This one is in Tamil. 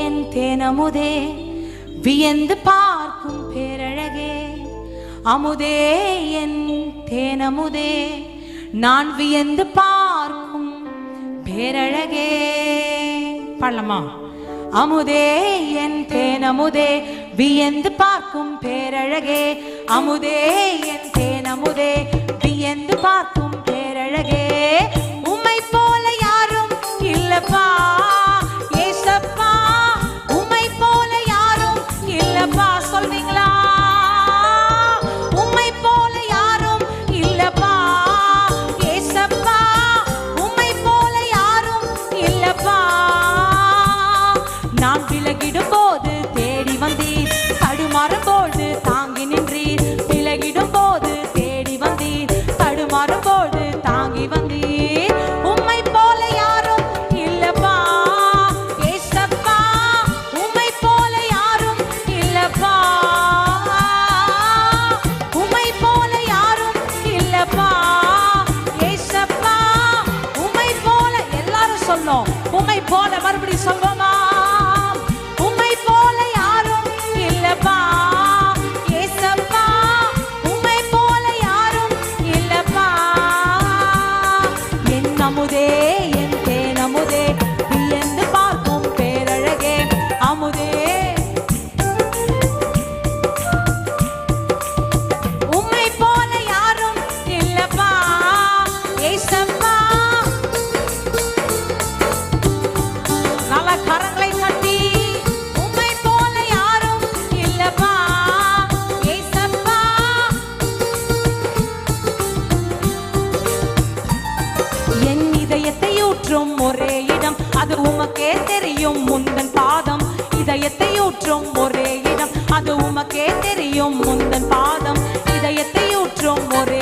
என் தேனமுதே வியந்து பார்க்கும் பேரழகே, அமுதே என் தேனமுதே நான் வியந்து பார்க்கும் பேரழகே. பாடலாமா? அமுதே என் தேனமுதே வியந்து பார்க்கும் பேரழகே, அமுதே என் தேனமுதே வியந்து பார்க்கும் பேரழகே. உம்மை போல யாரும் இல்லப்பா ஏசப்பா, உம்மை போல யாரும் இல்லப்பா. சொல்வீங்களா? உம்மை போல யாரும் இல்லப்பா ஏசப்பா, உம்மை போல யாரும் இல்லப்பா. நான் விலகிடும் போது தேடி வந்தீர், தடுமாறும் போது தாங்கி நின்றீர். விலகிடும் போது தேடி வந்தீர், தடுமாறும் போது தாங்கி வந்தீர். உம்மை போல யாரும் இல்லப்பா ஏசப்பா, உம்மை போல யாரும் இல்லப்பா, உம்மை போல யாரும் இல்லப்பா ஏசப்பா, உம்மை போல. எல்லாரும் சொல்லும் உம்மை போல. மறுபடியும் சொல்வோமா? உம்மை போல யாரும் இல்லப்பா ஏசப்பா, உம்மை போல யாரும் இல்லப்பா. என் அமுதே என் தேனமுதே வியந்து பார்க்கும் பேரழகே, அமுதே உம்மை போல யாரும் இல்லப்பா ஏசப்பா. நல்ல கரங்களை தட்டி உம்மை போல யாரும் இல்லப்பா ஏசப்பா. என் இதயத்தை ஊற்றும் ஒரே இடம், அது உமக்கே தெரியும் முந்தன் பாதம். இதயத்தை ஊற்றும் ஒரே இடம், அது உமக்கே தெரியும் முந்தன் பாதம். இதயத்தை ஊற்றும் ஒரே